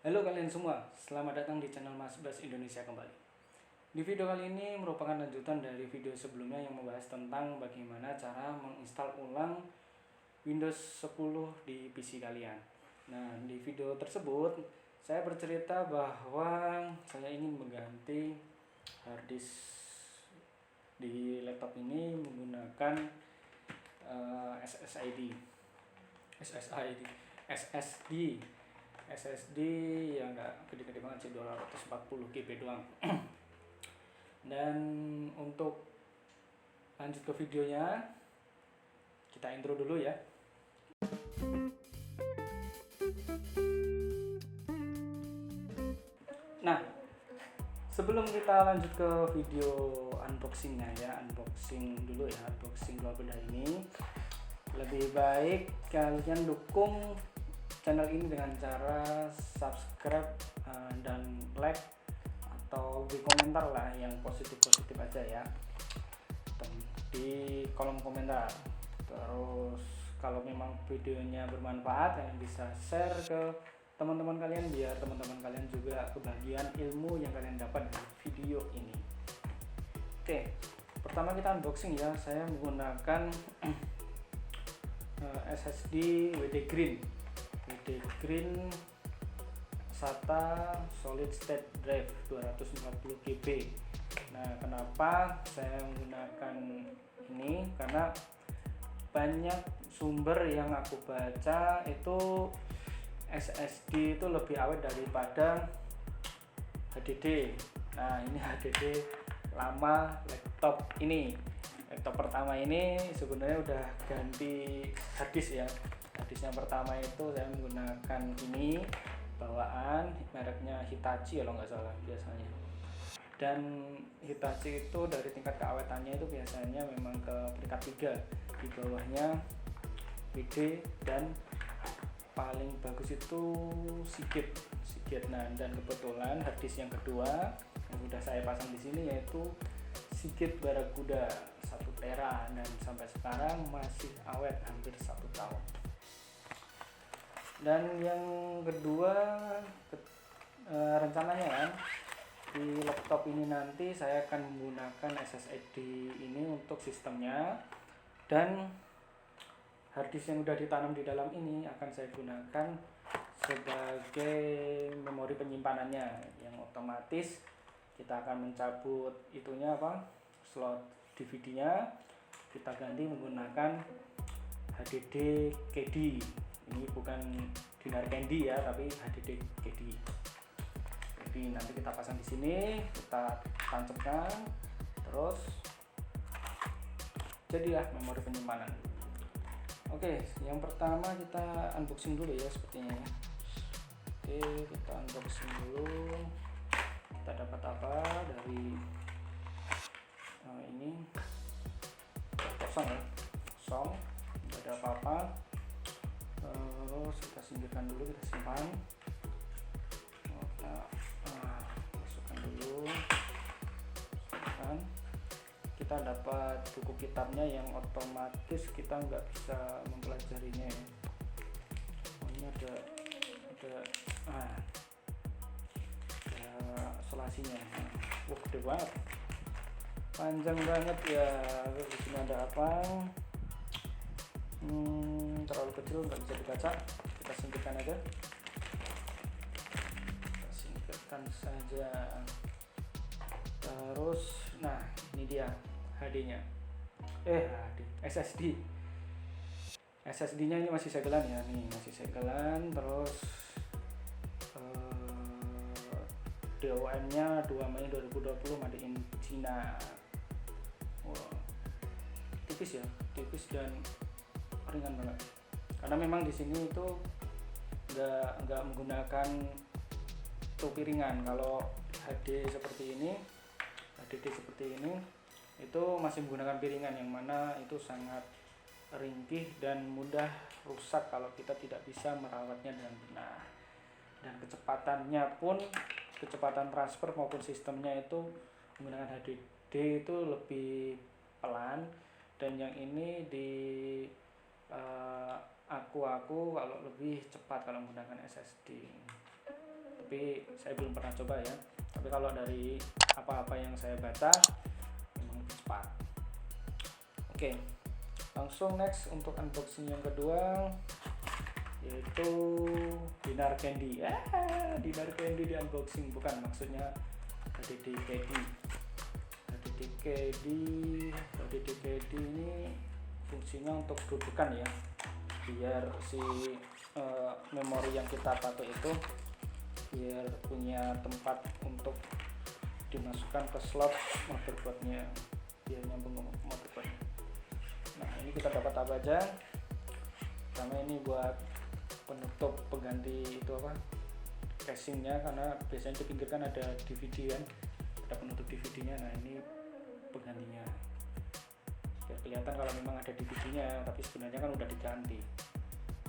Halo kalian semua, selamat datang di channel Mas Bas Indonesia kembali. Di video kali ini merupakan lanjutan dari video sebelumnya yang membahas tentang bagaimana cara menginstal ulang Windows 10 di PC kalian. Nah, di video tersebut saya bercerita bahwa saya ingin mengganti harddisk di laptop ini menggunakan SSID, SSID, SSD SSD yang enggak gede-gede banget sih, 240 GB doang. Dan untuk lanjut ke videonya, kita intro dulu ya. Nah, sebelum kita lanjut ke video unboxingnya ya, unboxing dulu ya, unboxing dua benda ini. Lebih baik kalian dukung channel ini dengan cara subscribe dan like atau di komentar lah yang positif-positif aja ya di kolom komentar. Terus kalau memang videonya bermanfaat, kalian bisa share ke teman-teman kalian biar teman-teman kalian juga kebagian ilmu yang kalian dapat dari video ini. Oke, pertama kita unboxing ya. Saya menggunakan SSD WD Green SATA Solid State Drive 240 GB. Nah, kenapa saya menggunakan ini? Karena banyak sumber yang aku baca itu SSD itu lebih awet daripada HDD. Nah, ini HDD lama laptop ini. Laptop pertama ini sebenarnya udah ganti harddisk ya. Harddisk yang pertama itu saya menggunakan ini bawaan mereknya Hitachi kalau nggak salah biasanya. Dan Hitachi itu dari tingkat keawetannya itu biasanya memang ke peringkat 3, di bawahnya WD dan paling bagus itu Seagate. Nah, dan kebetulan harddisk yang kedua yang sudah saya pasang di sini yaitu Seagate Barakuda 1 tera dan sampai sekarang masih awet hampir 1 tahun. Dan yang kedua rencananya kan di laptop ini nanti saya akan menggunakan SSD ini untuk sistemnya, dan harddisk yang sudah ditanam di dalam ini akan saya gunakan sebagai memori penyimpanannya, yang otomatis kita akan mencabut itunya slot DVD-nya, kita ganti menggunakan HDD KD. Ini bukan Dinar Candy ya, tapi HDD KD. Jadi nanti kita pasang di sini, kita tancapkan, terus jadilah memori penyimpanan. Oke, yang pertama kita unboxing dulu ya sepertinya. Oke, kita unboxing dulu. Kita dapat apa dari ini? Kosong ya, kosong, tidak ada apa-apa. Terus kita singkirkan dulu, kita simpan. Masukkan dulu. Kita dapat buku kitabnya yang otomatis kita nggak bisa mempelajarinya ya. Ini ada selasinya. Wah, gede banget, panjang banget ya. Di sini ada apa? Terlalu kecil nggak bisa dibaca, kita singkirkan aja. Kita singkirkan saja. Terus, nah ini dia HD-nya. SSD-nya ini masih segelan ya, nih masih segelan. Terus DOM-nya 2 Mei 2020 made in China. Wow, tipis ya, tipis dan ringan banget. Karena memang di sini itu nggak menggunakan topi ringan. Kalau HDD seperti ini itu masih menggunakan piringan, yang mana itu sangat ringkih dan mudah rusak kalau kita tidak bisa merawatnya dengan benar. Dan kecepatan transfer maupun sistemnya itu menggunakan HDD itu lebih pelan, dan yang ini di aku kalau lebih cepat kalau menggunakan SSD. tapi saya belum pernah coba ya. Tapi kalau dari apa-apa yang saya baca memang lebih cepat. Oke, langsung next untuk unboxing yang kedua, yaitu Dinar Candy. Dinar Candy di unboxing, bukan, maksudnya HDD Candy ini fungsinya untuk dudukan ya, biar si memori yang kita pakai itu biar punya tempat untuk dimasukkan ke slot motherboardnya, biar nyambung ke motherboardnya. Nah, ini kita dapat apa aja? Pertama ini buat penutup pengganti itu apa, casingnya, karena biasanya di pinggir kan ada DVD kan, ada penutup DVD-nya. Nah, ini penggantinya biar kelihatan kalau memang ada DVD-nya, tapi sebenarnya kan udah diganti.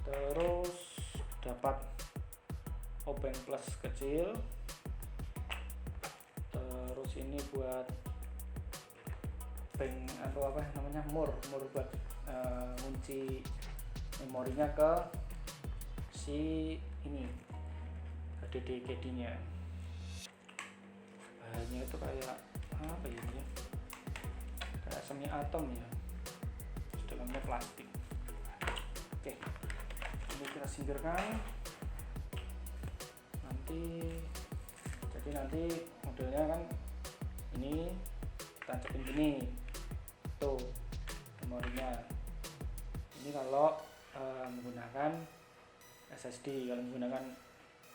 Terus dapat obeng plus kecil, terus ini buat obeng atau apa namanya, mur buat ngunci memorinya ke si ini HDD nya. Bahannya itu kayak apa ya, ini kayak semi atom ya, terus dalamnya plastik. Oke, ini kita singkirkan. Nanti modelnya kan ini tancapin gini tuh memorinya. Ini kalau menggunakan SSD, kalau menggunakan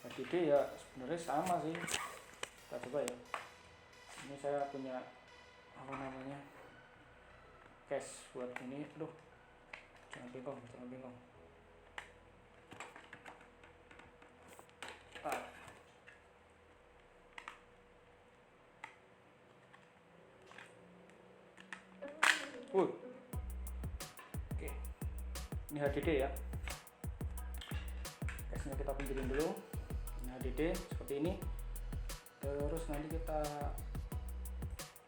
HDD ya sebenarnya sama sih. Kita coba ya. Ini saya punya apa namanya, case buat ini. Aduh, jangan bengong. Oke, ini HDD ya. Case-nya kita pinggirin dulu. Ini HDD seperti ini. Terus nanti kita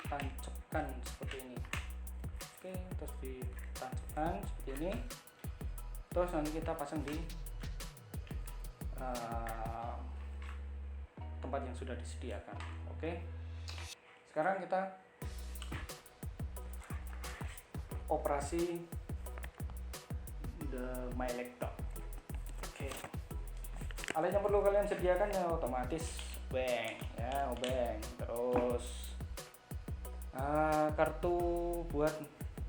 tancapkan seperti ini. Oke, terus ditancapkan seperti ini. Terus nanti kita pasang di tempat yang sudah disediakan. Oke, sekarang kita operasi my laptop. Oke, alat yang perlu kalian sediakan ya otomatis obeng ya, terus kartu buat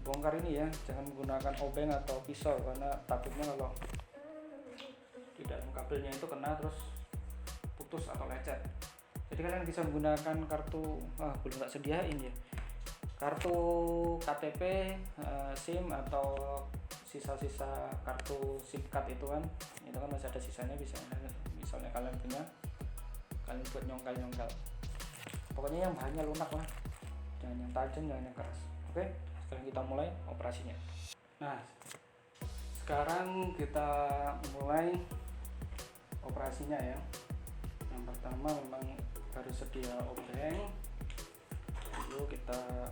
bongkar ini ya, jangan menggunakan obeng atau pisau karena takutnya kalau di dalam kabelnya itu kena terus putus atau lecet. Jadi kalian bisa menggunakan kartu, belum tak sediain ya, kartu KTP, SIM atau sisa-sisa kartu SIM card itu kan masih ada sisanya, bisa misalnya kalian punya, kalian buat nyongkal. Pokoknya yang bahannya lunak lah, jangan yang tajam, jangan yang keras. Oke, sekarang kita mulai operasinya. Nah, sekarang kita mulai operasinya ya. Yang pertama memang harus sedia obeng. Dulu kita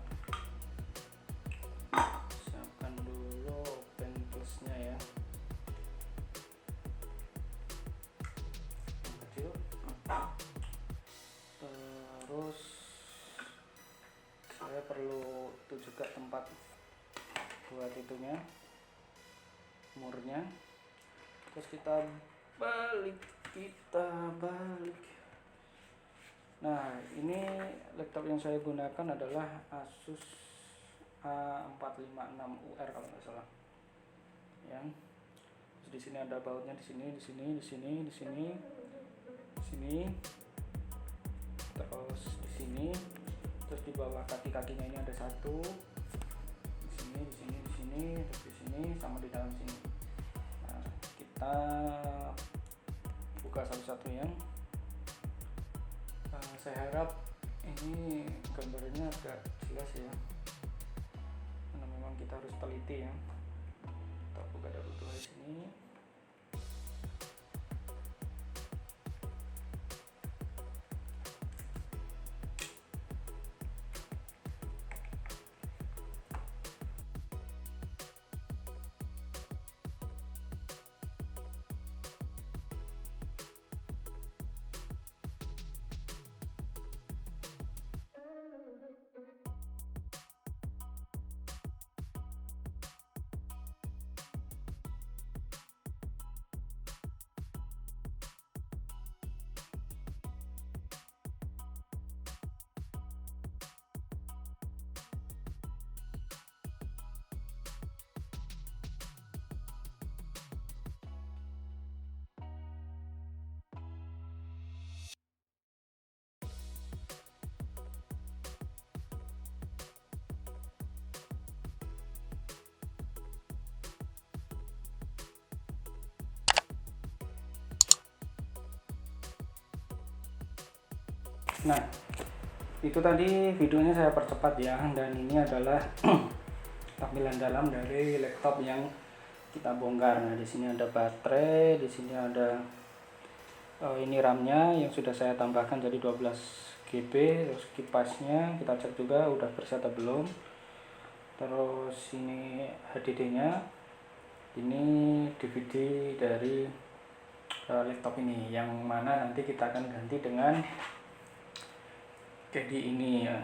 siapkan dulu obeng plusnya ya, yang kecil. Terus saya perlu itu juga tempat buat itunya, murnya. Terus kita balik. Nah, ini laptop yang saya gunakan adalah Asus A456UR kalau nggak salah. Ya. Terus di sini ada bautnya, di sini. Terus di sini. Terus di bawah kaki-kakinya ini ada satu. Di sini, terus di sini, sama di dalam sini. Nah, kita buka satu-satu ya. Saya harap ini gambarnya agak jelas ya, karena memang kita harus teliti ya. Kita buka dulu di sini. Nah, itu tadi videonya saya percepat ya, dan ini adalah tampilan dalam dari laptop yang kita bongkar. Nah, di sini ada baterai, di sini ada ini RAM-nya yang sudah saya tambahkan jadi 12 GB, terus kipasnya kita cek juga udah bersih atau belum. Terus ini HDD-nya, ini DVD dari laptop ini, yang mana nanti kita akan ganti dengan kayak di ini ya.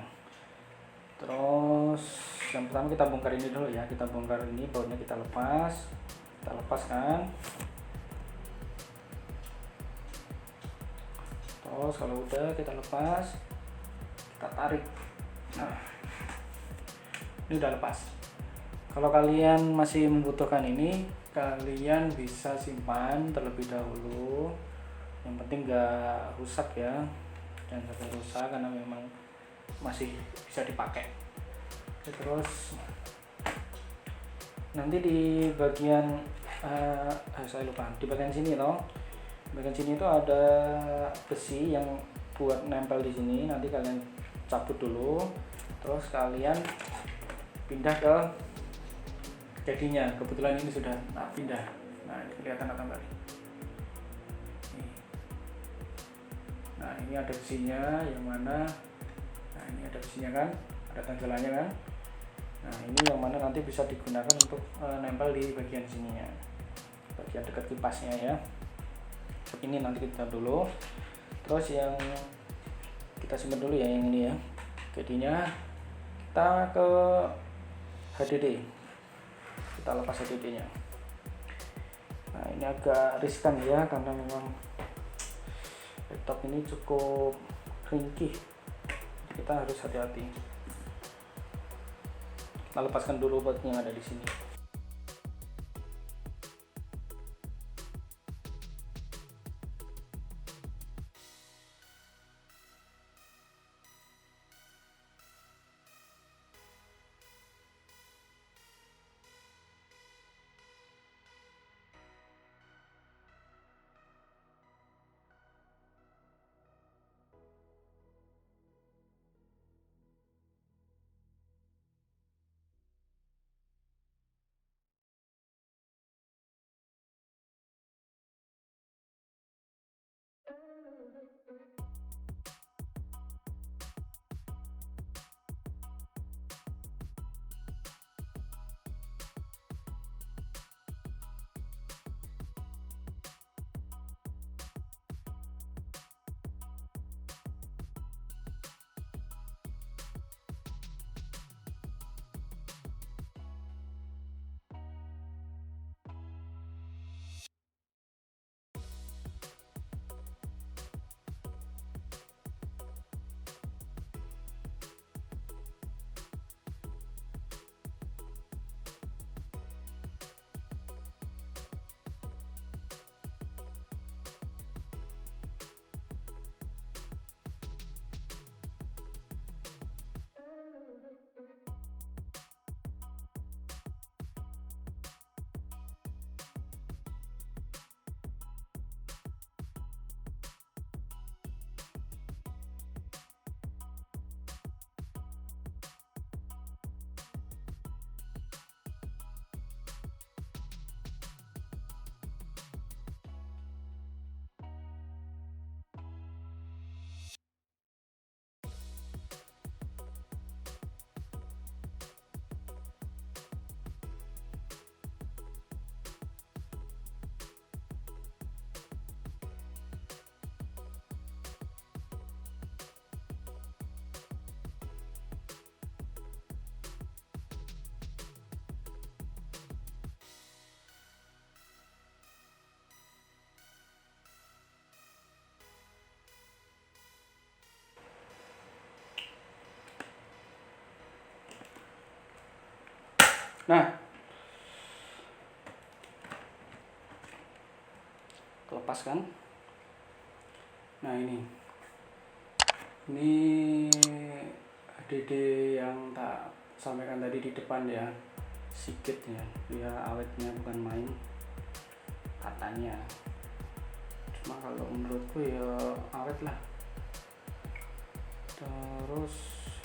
Terus yang pertama kita bongkar ini dulu ya, kita bongkar ini, bautnya kita lepaskan. Terus kalau udah kita lepas, kita tarik. Nah, ini udah lepas. Kalau kalian masih membutuhkan ini, kalian bisa simpan terlebih dahulu. Yang penting gak rusak ya, jangan sampai rusak karena memang masih bisa dipakai. Terus nanti di bagian saya lupa, di bagian sini loh, bagian sini itu ada besi yang buat nempel di sini. Nanti kalian cabut dulu, terus kalian pindah ke jadinya. Kebetulan ini sudah pindah. Nah, ini kelihatan atau enggak? Nah, ini ada besinya yang mana? Nah, ini ada besinya kan, ada tanjalannya kan. Nah, ini yang mana nanti bisa digunakan untuk nempel di bagian sininya, bagian dekat kipasnya ya. Ini nanti kita dulu. Terus yang kita simpan dulu ya, yang ini ya. Jadinya kita ke HDD, kita lepas HDD-nya. Nah, ini agak riskan ya, karena memang laptop ini cukup ringkih, kita harus hati-hati. Kita lepaskan dulu bautnya yang ada di sini. Nah, lepaskan. Nah, ini HDD yang tak sampaikan tadi di depan ya, sikit ya, dia awetnya bukan main katanya. Cuma kalau menurutku ya awet lah. Terus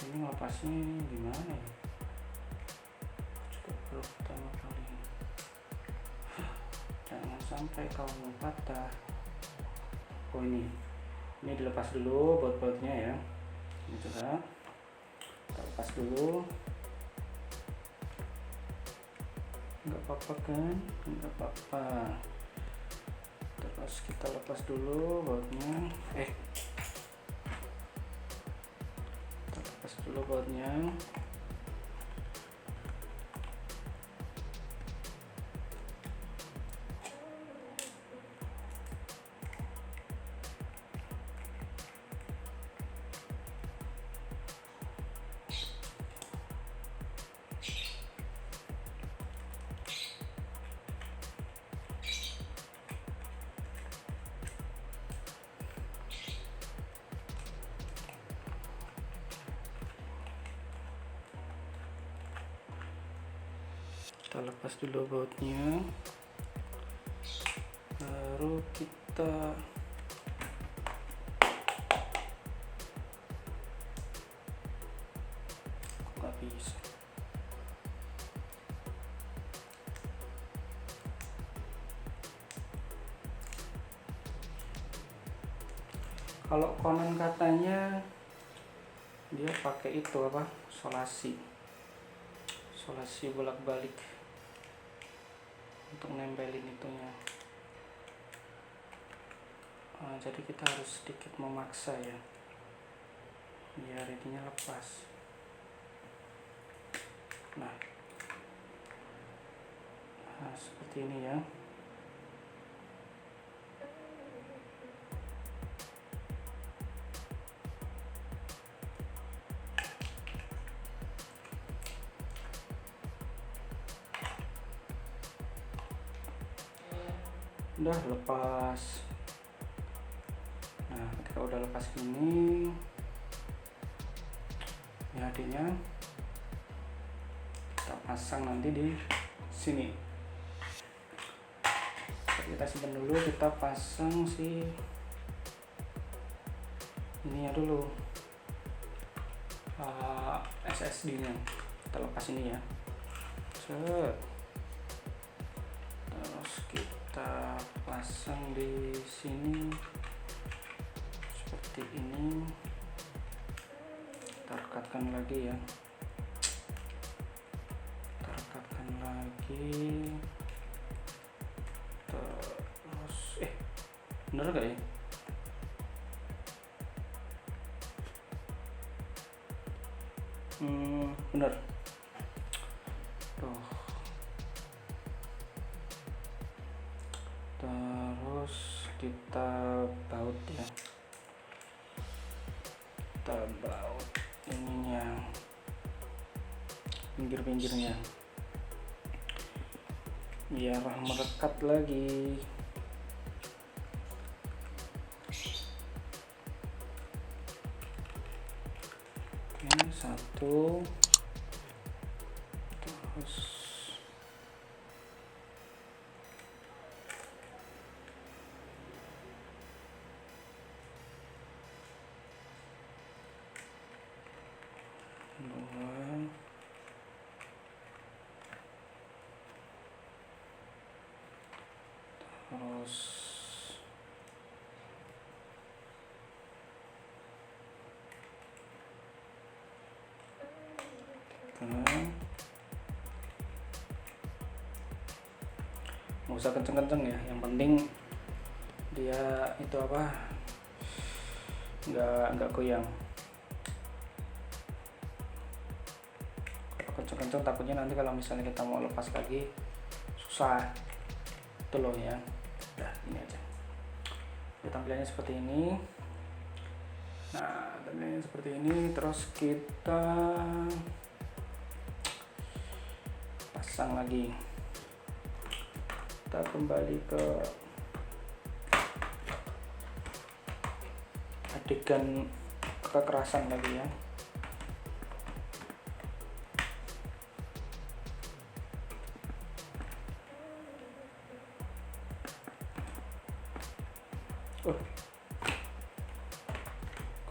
ini lepasnya gimana ya, juga baru pertama kali. Jangan sampai kamu patah. Oh ini dilepas dulu baut-bautnya ya, ini juga kita lepas dulu. Nggak apa-apa kan, nggak apa-apa. Terus kita lepas dulu bautnya, kita lepas dulu bautnya. Kita lepas dulu bautnya, baru kita nggak bisa. Kalau konon katanya dia pakai itu apa, solasi bolak-balik untuk nempelin itunya. Jadi kita harus sedikit memaksa ya, biar ininya lepas. Nah seperti ini ya. Udah lepas. Nah ketika udah lepas gini, ini hadinya kita pasang nanti di sini. Kita simpan dulu, kita pasang si ininya dulu, SSD nya kita lepas ini ya. Terus kita pasang di sini seperti ini. Kita rekatkan lagi ya, kita rekatkan lagi. Terus bener gak ya? Bener. Tuh. Terus kita baut ya, kita baut ininya, pinggir-pinggirnya biar merekat lagi. Ini satu, terus dua, terus nggak usah kenceng-kenceng ya, yang penting dia itu apa, nggak goyang. Kalau kenceng-kenceng takutnya nanti kalau misalnya kita mau lepas lagi susah itu loh ya. Udah ini aja ya, tampilannya seperti ini. Nah tampilannya seperti ini. Terus kita pasang lagi, kita kembali ke adegan kekerasan lagi ya.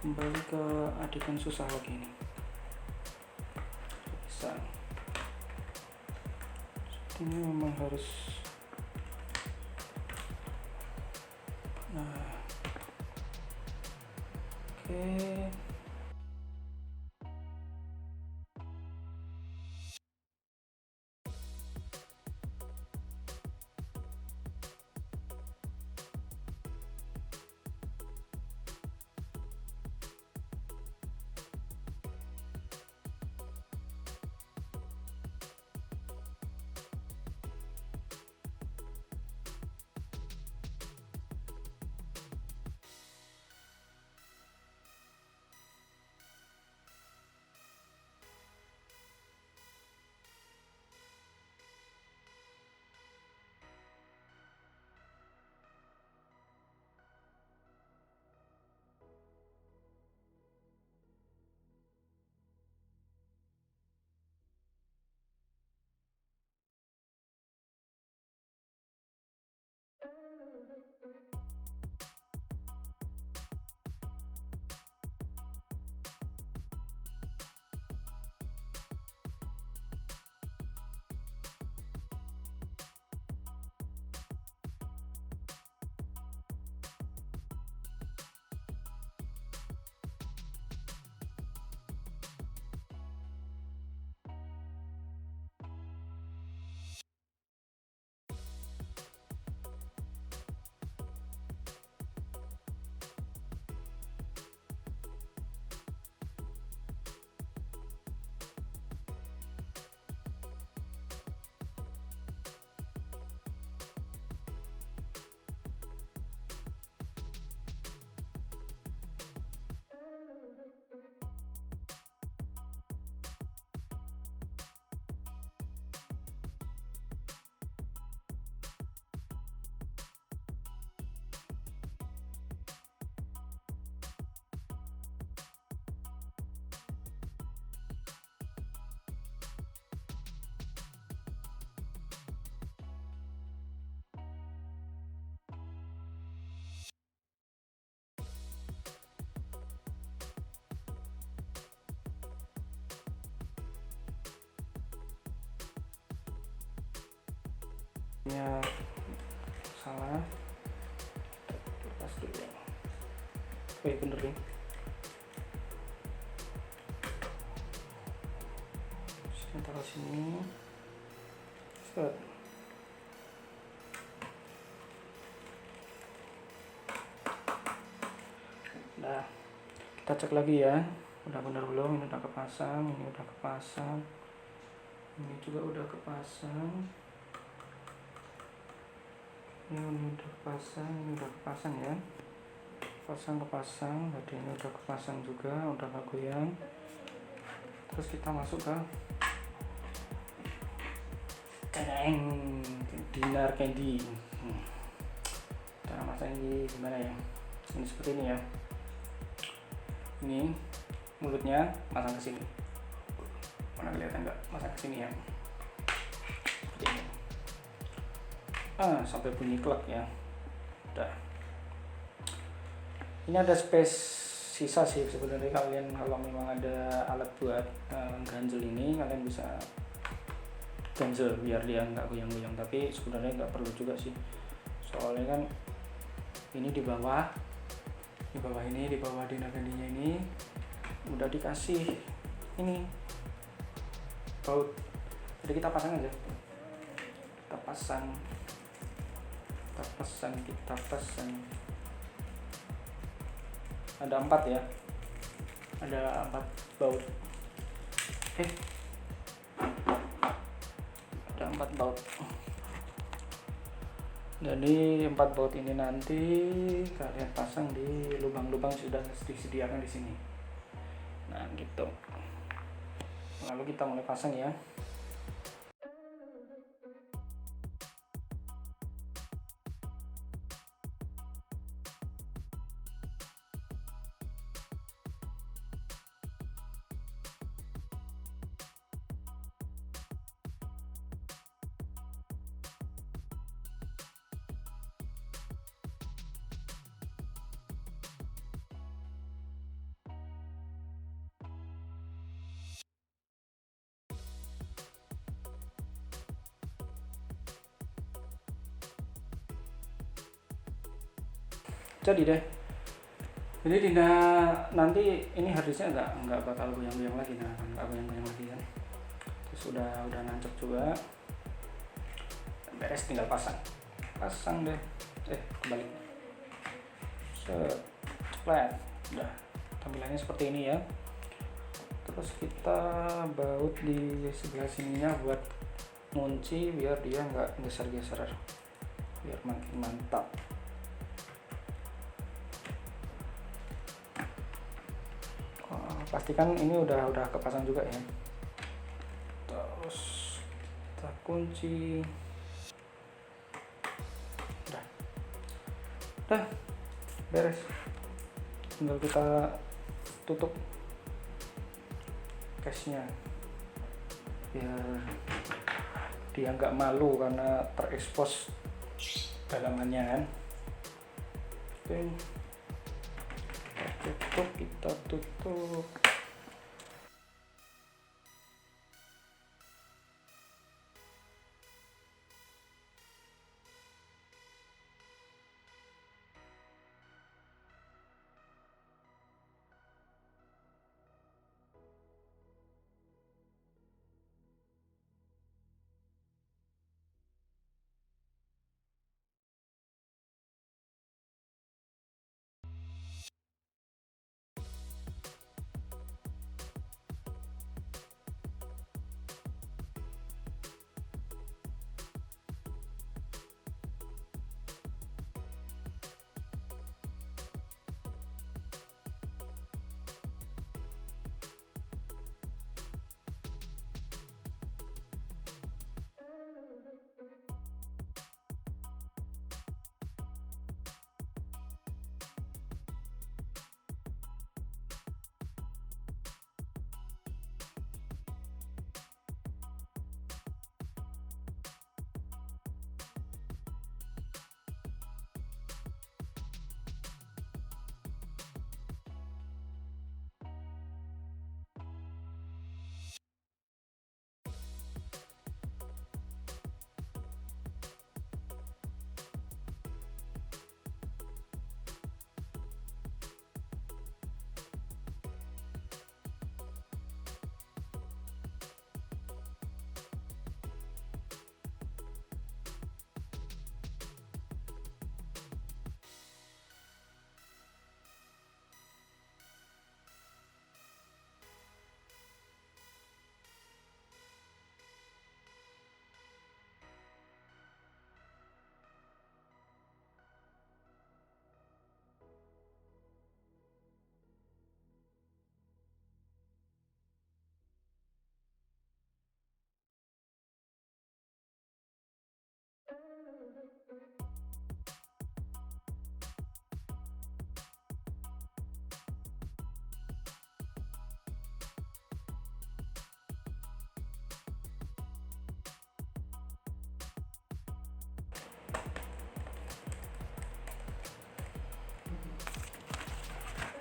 kembali ke adegan susah lagi nih. Bisa ini memang harus, nah oke. Ya salah, lepas dulu. Bener nih. Saya taruh sini. Set. Nah, kita cek lagi ya. Udah bener belum? Ini udah kepasang, ini udah kepasang. Ini juga udah kepasang. Ini udah kepasang ya. Kepasang, tadi ini udah kepasang juga, udah gak goyang. Terus kita masuk ke dinar candy. Cara masangnya gimana ya? Ini seperti ini ya. Ini mulutnya masang ke sini. Mana kelihatan nggak? Masang ke sini ya. Seperti ini. Sampai bunyi klak ya. Udah. Ini ada space sisa sih sebenarnya, kalian kalau memang ada alat buat ganjel ini kalian bisa ganjel biar dia nggak goyang-goyang, tapi sebenarnya nggak perlu juga sih, soalnya kan ini di bawah dinar candy-nya ini udah dikasih ini baut, jadi kita pasang aja, kita pasang ada 4 ya, ada 4 baut, ada 4 baut. Jadi 4 baut ini nanti kalian pasang di lubang-lubang sudah disediakan di sini. Nah gitu. Lalu kita mulai pasang ya. Jadi deh, jadi nanti ini harddisknya nggak bakal goyang-goyang lagi, nah nggak goyang-goyang lagi kan. Terus udah nancep juga, beres, tinggal pasang deh. Kembali cepet, udah tampilannya seperti ini ya. Terus kita baut di sebelah sininya buat ngunci biar dia nggak geser-geser, biar makin mantap. Pastikan ini udah kepasang juga ya. Terus kita kunci, udah beres, tinggal kita tutup case-nya biar dia nggak malu karena terekspos dalamannya kan. Oke, kita tutup.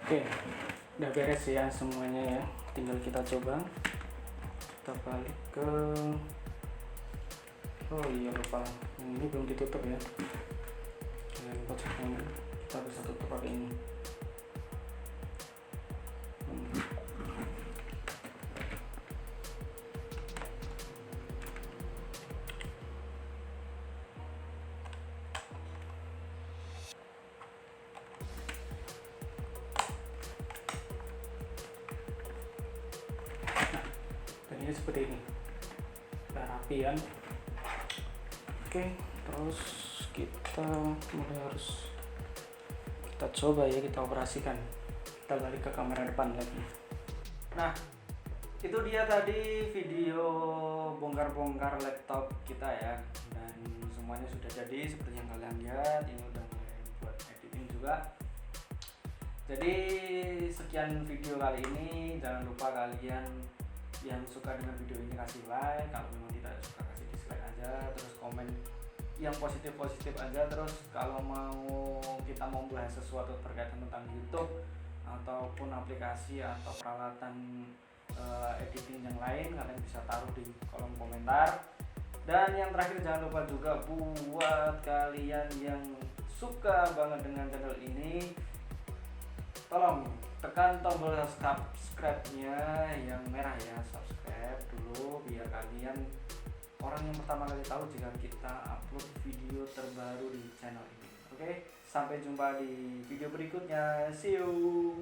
Oke, udah beres ya semuanya ya. Tinggal kita coba. Kita balik ke, oh iya lupa, ini belum ditutup ya. Jangan lupa ceknya, kita bisa tutup pakai ini. Seperti ini, udah rapi kan. Oke, terus kita harus kita coba ya, kita operasikan. Kita balik ke kamera depan lagi. Nah, itu dia tadi video bongkar-bongkar laptop kita ya, dan semuanya sudah jadi seperti yang kalian lihat. Ini udah mulai buat editing juga. Jadi sekian video kali ini. Jangan lupa kalian yang suka dengan video ini kasih like, kalau memang tidak suka kasih dislike aja, terus komen yang positif aja. Terus kalau kita mau bahas sesuatu terkait tentang YouTube ataupun aplikasi atau peralatan editing yang lain, kalian bisa taruh di kolom komentar. Dan yang terakhir, jangan lupa juga buat kalian yang suka banget dengan channel ini, tolong tekan tombol subscribe-nya yang merah ya, subscribe dulu biar kalian orang yang pertama kali tahu jika kita upload video terbaru di channel ini. Oke, sampai jumpa di video berikutnya. See you.